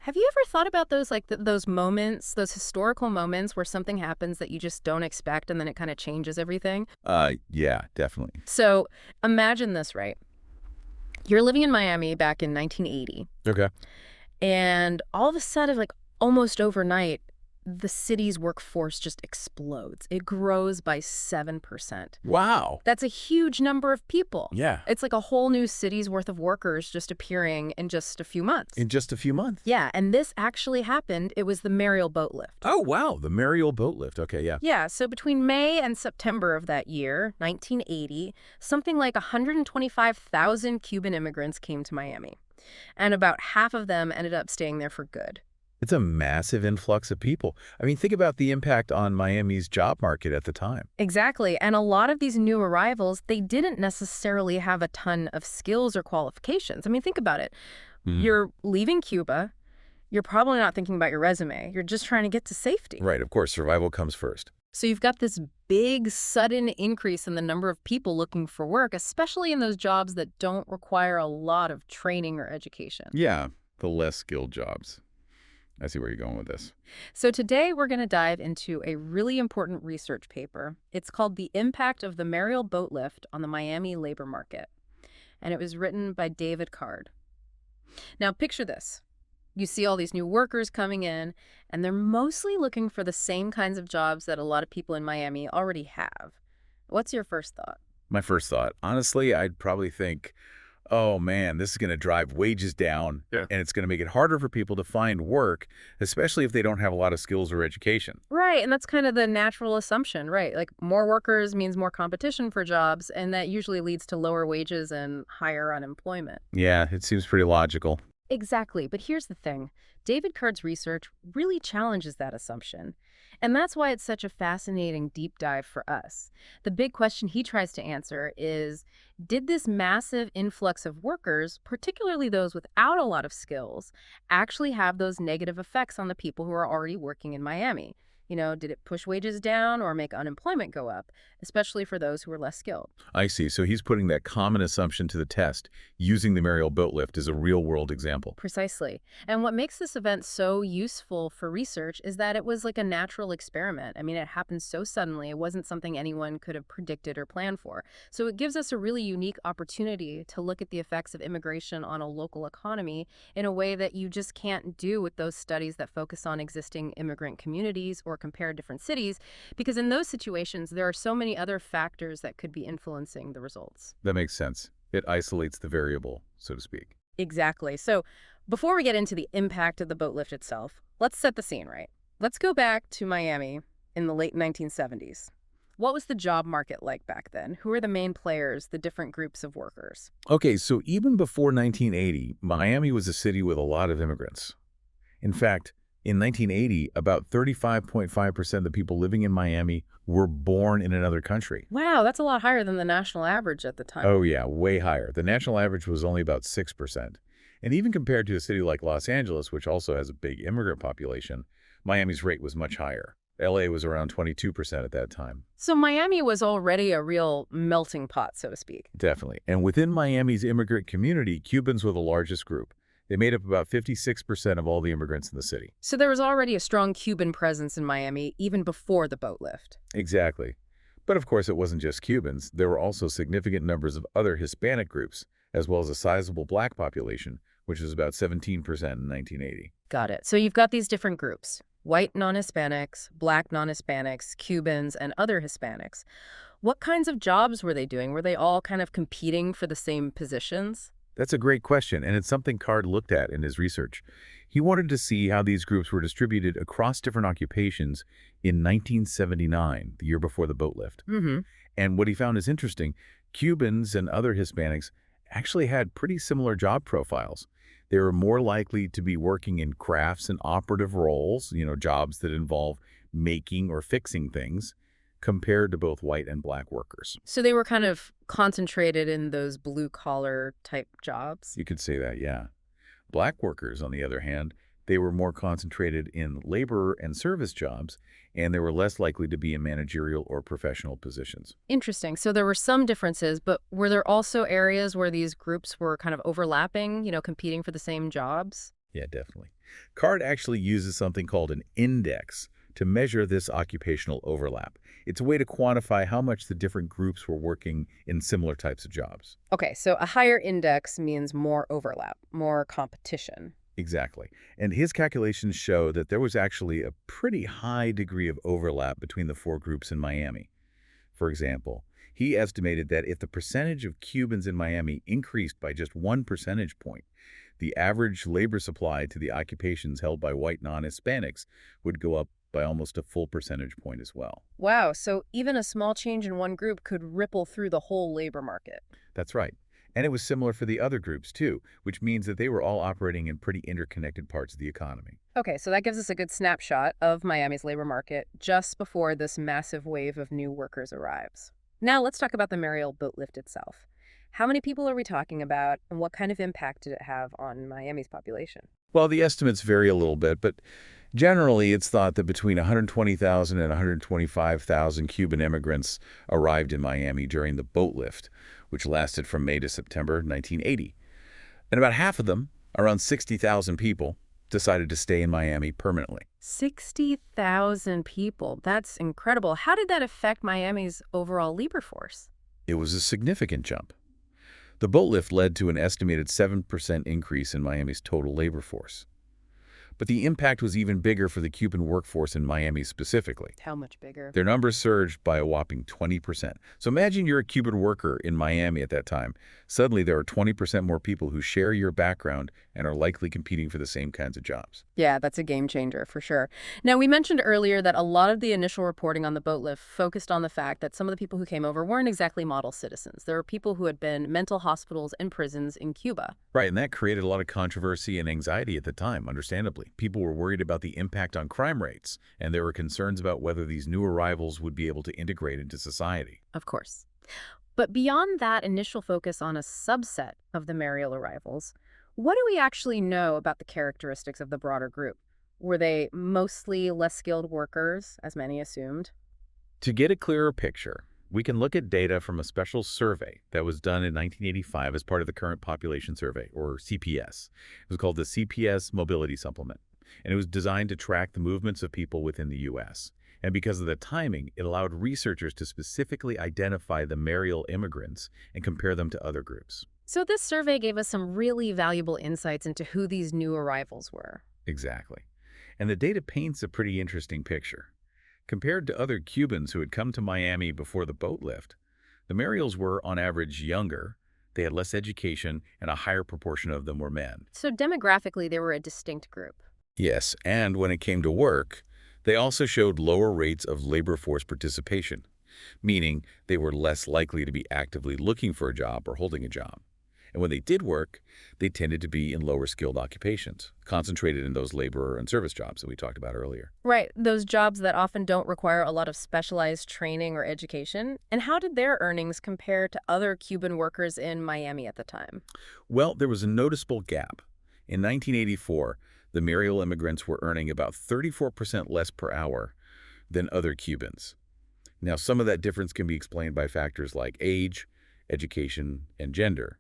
Have you ever thought about those, like, those moments, those historical moments where something happens that you just don't expect and then it kind of changes everything? Yeah, definitely. So imagine this, right? You're living in Miami back in 1980, Okay. and all of a sudden, like almost overnight, the city's workforce just explodes. It grows by 7%. Wow. That's a huge number of people. Yeah. It's like a whole new city's worth of workers just appearing in just a few months. In just a few months. Yeah, and this actually happened. It was the MARIEL boatlift. Oh, wow. The MARIEL Boatlift. Okay, yeah. Yeah, so between May and September of that year, 1980, something like 125,000 Cuban immigrants came to Miami, and about half of them ended up staying there for good. It's a massive influx of people. I mean, think about the impact on Miami's job market at the time. Exactly, and a lot of these new arrivals, they didn't necessarily have a ton of skills or qualifications. I mean, think about it. Mm. You're leaving Cuba, you're probably not thinking about your resume, you're just trying to get to safety. Right, of course, survival comes first. So you've got this big, sudden increase in the number of people looking for work, especially in those jobs that don't require a lot of training or education. Yeah, the less skilled jobs. I see where you're going with this. So today we're going to dive into a really important research paper. It's called The Impact of the MARIEL Boatlift on the Miami Labor Market, and it was written by David Card. Now picture this. You see all these new workers coming in, and they're mostly looking for the same kinds of jobs that a lot of people in Miami already have. What's your first thought? My first thought, honestly, I'd probably think, oh man, this is going to drive wages down, Yeah. and it's going to make it harder for people to find work, especially if they don't have a lot of skills or education. Right, and that's kind of the natural assumption, right? Like more workers means more competition for jobs, and that usually leads to lower wages and higher unemployment. Yeah, it seems pretty logical. Exactly, but here's the thing. David Card's research really challenges that assumption. And that's why it's such a fascinating deep dive for us. The big question he tries to answer is, did this massive influx of workers, particularly those without a lot of skills, actually have those negative effects on the people who are already working in Miami? Did it push wages down or make unemployment go up, especially for those who are less skilled? I see. So he's putting that common assumption to the test, using the Mariel Boatlift as a real-world example. Precisely. And what makes this event so useful for research is that it was like a natural experiment. I mean, it happened so suddenly, it wasn't something anyone could have predicted or planned for. So it gives us a really unique opportunity to look at the effects of immigration on a local economy in a way that you just can't do with those studies that focus on existing immigrant communities or compare different cities, because in those situations, there are so many other factors that could be influencing the results. That makes sense. It isolates the variable, so to speak. Exactly. So before we get into the impact of the boat lift itself, let's set the scene, right? Let's go back to Miami in the late 1970s. What was the job market like back then? Who are the main players, the different groups of workers? Okay, so even before 1980, Miami was a city with a lot of immigrants. In fact, in 1980, about 35.5% of the people living in Miami were born in another country. Wow, that's a lot higher than the national average at the time. Oh yeah, way higher. The national average was only about 6%. And even compared to a city like Los Angeles, which also has a big immigrant population, Miami's rate was much higher. LA was around 22% at that time. So Miami was already a real melting pot, so to speak. Definitely. And within Miami's immigrant community, Cubans were the largest group. They made up about 56% of all the immigrants in the city. So there was already a strong Cuban presence in Miami even before the boat lift. Exactly. But of course, it wasn't just Cubans. There were also significant numbers of other Hispanic groups, as well as a sizable black population, which was about 17% in 1980. Got it. So you've got these different groups: white non-Hispanics, black non-Hispanics, Cubans, and other Hispanics. What kinds of jobs were they doing? Were they all kind of competing for the same positions? That's a great question, and it's something Card looked at in his research. He wanted to see how these groups were distributed across different occupations in 1979, the year before the boat lift. Mm-hmm. And what he found is interesting. Cubans and other Hispanics actually had pretty similar job profiles. They were more likely to be working in crafts and operative roles, jobs that involve making or fixing things, compared to both white and black workers. So they were kind of concentrated in those blue-collar type jobs? You could say that, yeah. Black workers, on the other hand, they were more concentrated in labor and service jobs, and they were less likely to be in managerial or professional positions. Interesting. So there were some differences, but were there also areas where these groups were kind of overlapping, competing for the same jobs? Yeah, definitely. CARD actually uses something called an index to measure this occupational overlap. It's a way to quantify how much the different groups were working in similar types of jobs. Okay, so a higher index means more overlap, more competition. Exactly. And his calculations show that there was actually a pretty high degree of overlap between the four groups in Miami. For example, he estimated that if the percentage of Cubans in Miami increased by just 1 percentage point, the average labor supply to the occupations held by white non-Hispanics would go up by almost a full percentage point as well. Wow, so even a small change in one group could ripple through the whole labor market. That's right. And it was similar for the other groups too, which means that they were all operating in pretty interconnected parts of the economy. Okay, so that gives us a good snapshot of Miami's labor market just before this massive wave of new workers arrives. Now let's talk about the Mariel Boatlift itself. How many people are we talking about, and what kind of impact did it have on Miami's population? Well, the estimates vary a little bit, but generally it's thought that between 120,000 and 125,000 Cuban immigrants arrived in Miami during the boat lift, which lasted from May to September 1980. And about half of them, around 60,000 people, decided to stay in Miami permanently. 60,000 people. That's incredible. How did that affect Miami's overall labor force? It was a significant jump. The boat lift led to an estimated 7% increase in Miami's total labor force. But the impact was even bigger for the Cuban workforce in Miami specifically. How much bigger? Their numbers surged by a whopping 20%. So imagine you're a Cuban worker in Miami at that time. Suddenly there are 20% more people who share your background and are likely competing for the same kinds of jobs. Yeah, that's a game changer for sure. Now, we mentioned earlier that a lot of the initial reporting on the boat lift focused on the fact that some of the people who came over weren't exactly model citizens. There were people who had been mental hospitals and prisons in Cuba. Right, and that created a lot of controversy and anxiety at the time, understandably. People were worried about the impact on crime rates, and there were concerns about whether these new arrivals would be able to integrate into society. Of course. But beyond that initial focus on a subset of the Mariel arrivals, what do we actually know about the characteristics of the broader group? Were they mostly less skilled workers, as many assumed? To get a clearer picture, we can look at data from a special survey that was done in 1985 as part of the Current Population Survey, or CPS. It was called the CPS Mobility Supplement, and it was designed to track the movements of people within the U.S. And because of the timing, it allowed researchers to specifically identify the Mariel immigrants and compare them to other groups. So this survey gave us some really valuable insights into who these new arrivals were. Exactly. And the data paints a pretty interesting picture. Compared to other Cubans who had come to Miami before the boat lift, the Mariels were, on average, younger, they had less education, and a higher proportion of them were men. So demographically, they were a distinct group. Yes, and when it came to work, they also showed lower rates of labor force participation, meaning they were less likely to be actively looking for a job or holding a job. And when they did work, they tended to be in lower skilled occupations, concentrated in those labor and service jobs that we talked about earlier. Right, those jobs that often don't require a lot of specialized training or education. And how did their earnings compare to other Cuban workers in Miami at the time? Well, there was a noticeable gap. In 1984, the Mariel immigrants were earning about 34% less per hour than other Cubans. Now, some of that difference can be explained by factors like age, education, and gender.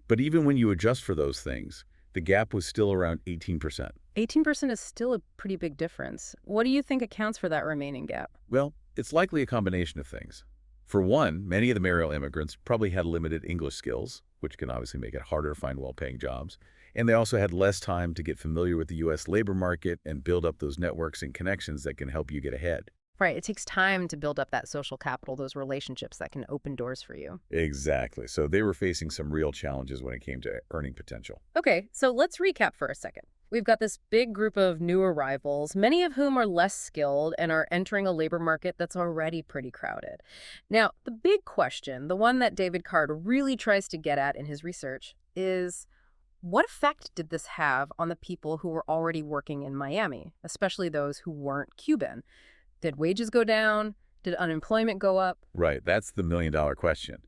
But even when you adjust for those things, the gap was still around 18%. 18% is still a pretty big difference. What do you think accounts for that remaining gap? Well, it's likely a combination of things. For one, many of the Mariel immigrants probably had limited English skills, which can obviously make it harder to find well-paying jobs. And they also had less time to get familiar with the U.S. labor market and build up those networks and connections that can help you get ahead. Right, it takes time to build up that social capital, those relationships that can open doors for you. Exactly. So they were facing some real challenges when it came to earning potential. Okay, so let's recap for a second. We've got this big group of new arrivals, many of whom are less skilled and are entering a labor market that's already pretty crowded. Now, the big question, the one that David Card really tries to get at in his research, is what effect did this have on the people who were already working in Miami, especially those who weren't Cuban? Did wages go down? Did unemployment go up? Right. That's the million-dollar question.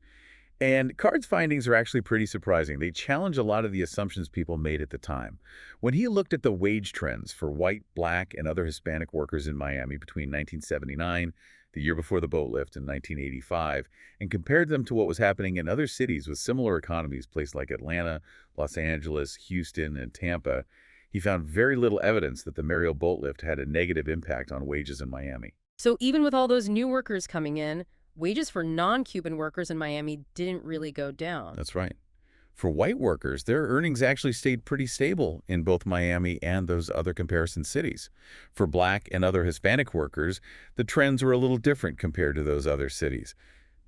And Card's findings are actually pretty surprising. They challenge a lot of the assumptions people made at the time. When he looked at the wage trends for white, black, and other Hispanic workers in Miami between 1979, the year before the boat lift, and 1985, and compared them to what was happening in other cities with similar economies, places like Atlanta, Los Angeles, Houston, and Tampa, He found very little evidence that the Mariel Boatlift had a negative impact on wages in Miami. So even with all those new workers coming in, wages for non-Cuban workers in Miami didn't really go down. That's right. For white workers, their earnings actually stayed pretty stable in both Miami and those other comparison cities. For black and other Hispanic workers, the trends were a little different compared to those other cities.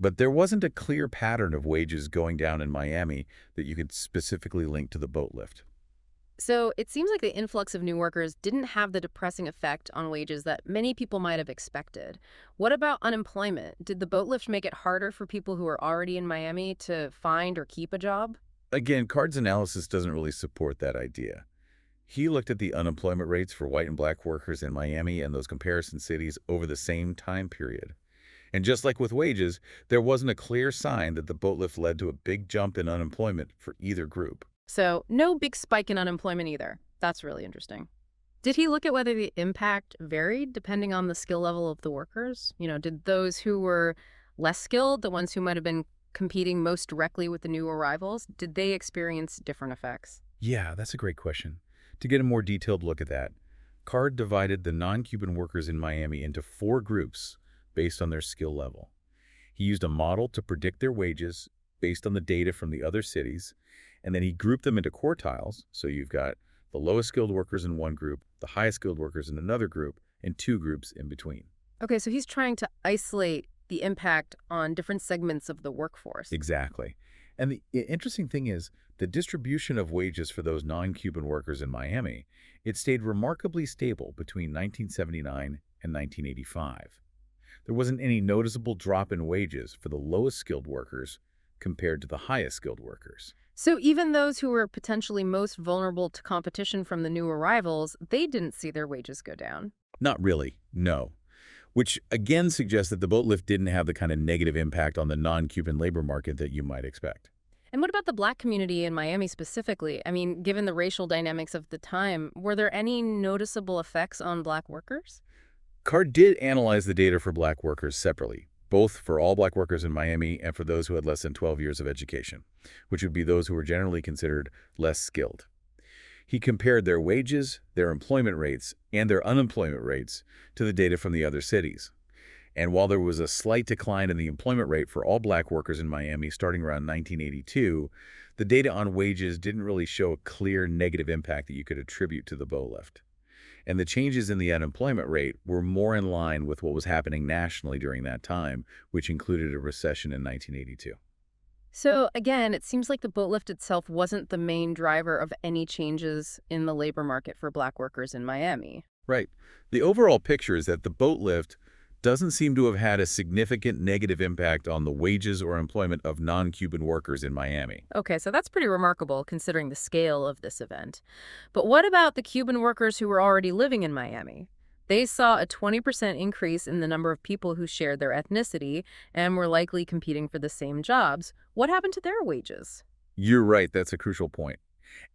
But there wasn't a clear pattern of wages going down in Miami that you could specifically link to the boat lift. So it seems like the influx of new workers didn't have the depressing effect on wages that many people might have expected. What about unemployment? Did the boat lift make it harder for people who are already in Miami to find or keep a job? Again, Card's analysis doesn't really support that idea. He looked at the unemployment rates for white and black workers in Miami and those comparison cities over the same time period. And just like with wages, there wasn't a clear sign that the boat lift led to a big jump in unemployment for either group. So no big spike in unemployment either. That's really interesting. Did he look at whether the impact varied depending on the skill level of the workers? Did those who were less skilled, the ones who might have been competing most directly with the new arrivals, did they experience different effects? Yeah, that's a great question. To get a more detailed look at that, Card divided the non-Cuban workers in Miami into 4 groups based on their skill level. He used a model to predict their wages based on the data from the other cities, and then he grouped them into quartiles. So you've got the lowest skilled workers in one group, the highest skilled workers in another group, and 2 groups in between. Okay, so he's trying to isolate the impact on different segments of the workforce. Exactly. And the interesting thing is, the distribution of wages for those non-Cuban workers in Miami, it stayed remarkably stable between 1979 and 1985. There wasn't any noticeable drop in wages for the lowest skilled workers compared to the highest skilled workers. So even those who were potentially most vulnerable to competition from the new arrivals, they didn't see their wages go down. Not really, no. Which again suggests that the boat lift didn't have the kind of negative impact on the non-Cuban labor market that you might expect. And what about the black community in Miami specifically? I mean, given the racial dynamics of the time, were there any noticeable effects on black workers? Card did analyze the data for black workers separately, both for all black workers in Miami and for those who had less than 12 years of education, which would be those who were generally considered less skilled. He compared their wages, their employment rates, and their unemployment rates to the data from the other cities. And while there was a slight decline in the employment rate for all black workers in Miami starting around 1982, the data on wages didn't really show a clear negative impact that you could attribute to the boat lift. And the changes in the unemployment rate were more in line with what was happening nationally during that time, which included a recession in 1982. So again, it seems like the boat lift itself wasn't the main driver of any changes in the labor market for black workers in Miami. Right. The overall picture is that the boat lift doesn't seem to have had a significant negative impact on the wages or employment of non-Cuban workers in Miami. Okay, so that's pretty remarkable considering the scale of this event. But what about the Cuban workers who were already living in Miami? They saw a 20% increase in the number of people who shared their ethnicity and were likely competing for the same jobs. What happened to their wages? You're right, that's a crucial point.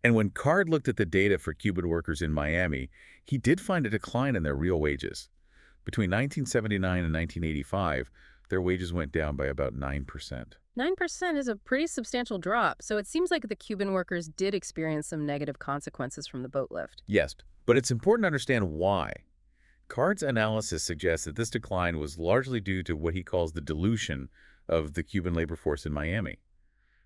And when Card looked at the data for Cuban workers in Miami, he did find a decline in their real wages. Between 1979 and 1985, their wages went down by about 9%. 9% is a pretty substantial drop, so it seems like the Cuban workers did experience some negative consequences from the boat lift. Yes, but it's important to understand why. Card's analysis suggests that this decline was largely due to what he calls the dilution of the Cuban labor force in Miami.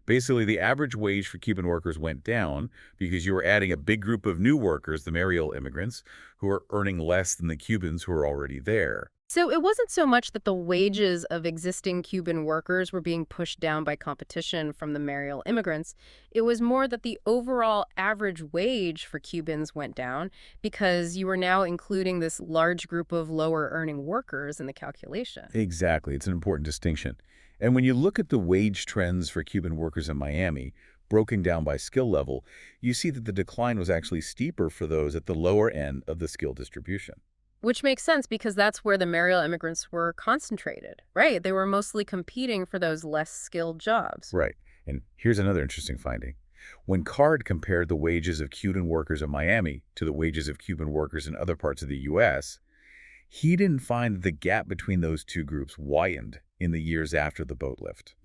Basically, the average wage for Cuban workers went down because you were adding a big group of new workers, the Mariel immigrants, who are earning less than the Cubans who are already there. So it wasn't so much that the wages of existing Cuban workers were being pushed down by competition from the Mariel immigrants. It was more that the overall average wage for Cubans went down because you were now including this large group of lower earning workers in the calculation. Exactly. It's an important distinction. And when you look at the wage trends for Cuban workers in Miami, broken down by skill level, you see that the decline was actually steeper for those at the lower end of the skill distribution. Which makes sense because that's where the Mariel immigrants were concentrated, right? They were mostly competing for those less skilled jobs. Right. And here's another interesting finding. When Card compared the wages of Cuban workers in Miami to the wages of Cuban workers in other parts of the U.S., he didn't find that the gap between those two groups widened in the years after the boat lift.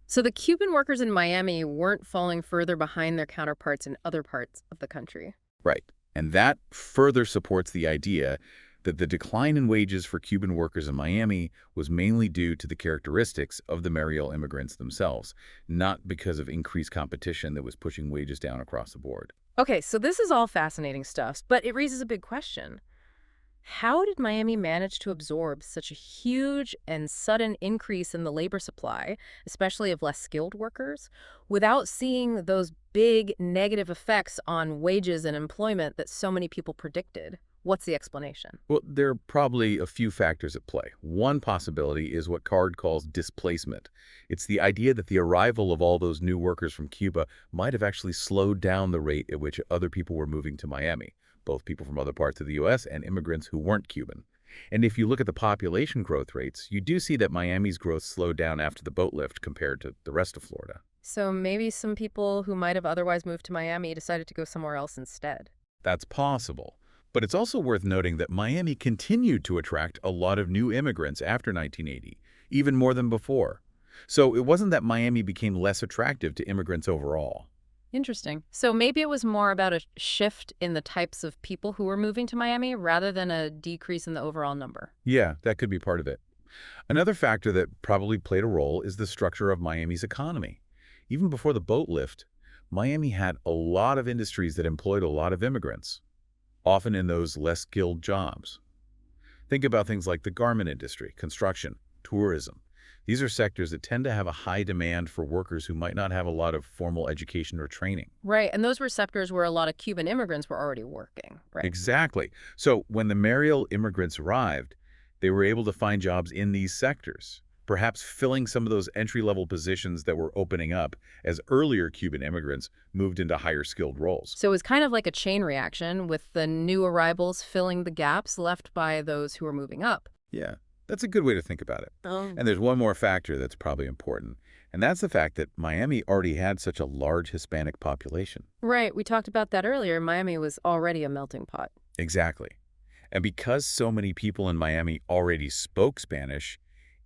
So the Cuban workers in Miami weren't falling further behind their counterparts in other parts of the country. Right. And that further supports the idea that the decline in wages for Cuban workers in Miami was mainly due to the characteristics of the Mariel immigrants themselves, not because of increased competition that was pushing wages down across the board. Okay, so this is all fascinating stuff, but it raises a big question. How did Miami manage to absorb such a huge and sudden increase in the labor supply, especially of less skilled workers, without seeing those big negative effects on wages and employment that so many people predicted? What's the explanation? Well, there are probably a few factors at play. One possibility is what Card calls displacement. It's the idea that the arrival of all those new workers from Cuba might have actually slowed down the rate at which other people were moving to Miami, both people from other parts of the U.S. and immigrants who weren't Cuban. And if you look at the population growth rates, you do see that Miami's growth slowed down after the boat lift compared to the rest of Florida. So maybe some people who might have otherwise moved to Miami decided to go somewhere else instead. That's possible. But it's also worth noting that Miami continued to attract a lot of new immigrants after 1980, even more than before. So it wasn't that Miami became less attractive to immigrants overall. Interesting. So maybe it was more about a shift in the types of people who were moving to Miami rather than a decrease in the overall number. Yeah, that could be part of it. Another factor that probably played a role is the structure of Miami's economy. Even before the boat lift, Miami had a lot of industries that employed a lot of immigrants, often in those less skilled jobs. Think about things like the garment industry, construction, tourism. These are sectors that tend to have a high demand for workers who might not have a lot of formal education or training. Right, and those were sectors where a lot of Cuban immigrants were already working, right? Exactly. So when the Mariel immigrants arrived, they were able to find jobs in these sectors, perhaps filling some of those entry-level positions that were opening up as earlier Cuban immigrants moved into higher skilled roles. So it was kind of like a chain reaction with the new arrivals filling the gaps left by those who were moving up. Yeah, that's a good way to think about it. Oh. And there's one more factor that's probably important, and that's the fact that Miami already had such a large Hispanic population. Right, we talked about that earlier. Miami was already a melting pot. Exactly. And because so many people in Miami already spoke Spanish,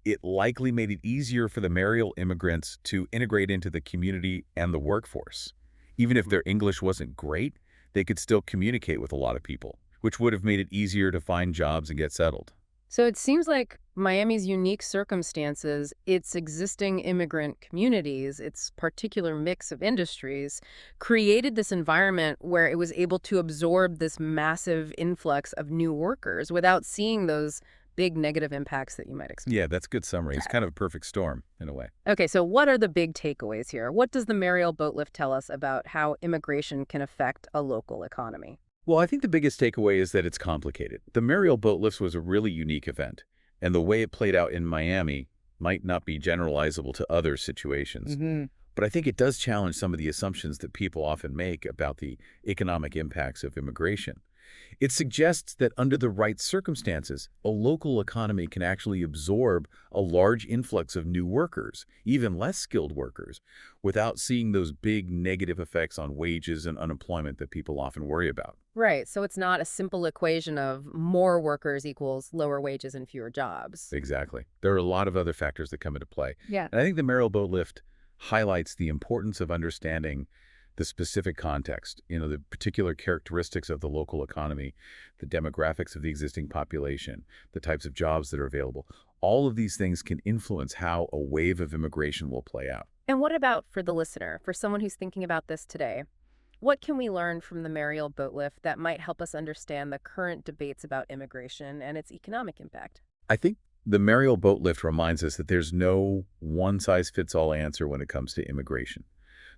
it likely made it easier for the Mariel immigrants to integrate into the community and the workforce. Even if their English wasn't great, they could still communicate with a lot of people, which would have made it easier to find jobs and get settled. So it seems like Miami's unique circumstances, its existing immigrant communities, its particular mix of industries, created this environment where it was able to absorb this massive influx of new workers without seeing those big negative impacts that you might expect. Yeah, that's a good summary. It's kind of a perfect storm, in a way. Okay, so what are the big takeaways here? What does the Mariel Boatlift tell us about how immigration can affect a local economy? Well, I think the biggest takeaway is that it's complicated. The Mariel Boat Lifts was a really unique event, and the way it played out in Miami might not be generalizable to other situations. But I think it does challenge some of the assumptions that people often make about the economic impacts of immigration. It suggests that under the right circumstances, a local economy can actually absorb a large influx of new workers, even less skilled workers, without seeing those big negative effects on wages and unemployment that people often worry about. Right, so it's not a simple equation of more workers equals lower wages and fewer jobs. Exactly. There are a lot of other factors that come into play. Yeah. And I think the Mariel Boat Lift highlights the importance of understanding the specific context, the particular characteristics of the local economy, the demographics of the existing population, the types of jobs that are available. All of these things can influence how a wave of immigration will play out. And what about for the listener, for someone who's thinking about this today? What can we learn from the Mariel Boatlift that might help us understand the current debates about immigration and its economic impact? I think the Mariel Boat Lift reminds us that there's no one-size-fits-all answer when it comes to immigration.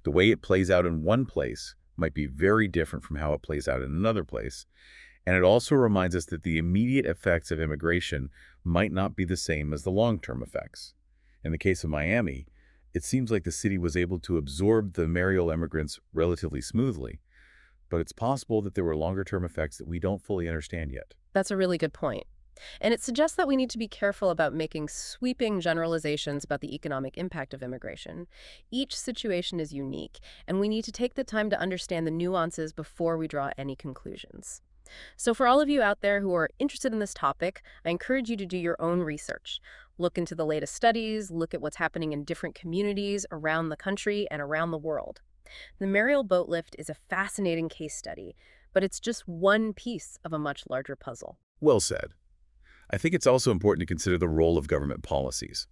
The way it plays out in one place might be very different from how it plays out in another place. And it also reminds us that the immediate effects of immigration might not be the same as the long-term effects. In the case of Miami, it seems like the city was able to absorb the Mariel immigrants relatively smoothly, but it's possible that there were longer-term effects that we don't fully understand yet. That's a really good point. And it suggests that we need to be careful about making sweeping generalizations about the economic impact of immigration. Each situation is unique, and we need to take the time to understand the nuances before we draw any conclusions. So for all of you out there who are interested in this topic, I encourage you to do your own research. Look into the latest studies, look at what's happening in different communities around the country and around the world. The Mariel Boatlift is a fascinating case study, but it's just one piece of a much larger puzzle. Well said. I think it's also important to consider the role of government policies.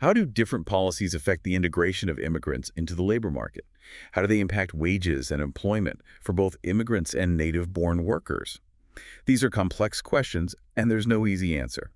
How do different policies affect the integration of immigrants into the labor market? How do they impact wages and employment for both immigrants and native-born workers? These are complex questions, and there's no easy answer.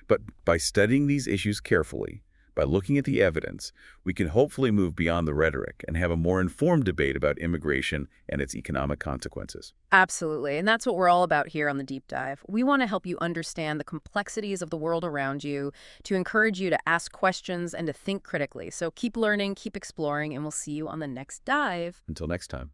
But by studying these issues carefully, by looking at the evidence, we can hopefully move beyond the rhetoric and have a more informed debate about immigration and its economic consequences. Absolutely. And that's what we're all about here on the Deep Dive. We want to help you understand the complexities of the world around you, to encourage you to ask questions and to think critically. So keep learning, keep exploring, and we'll see you on the next dive. Until next time.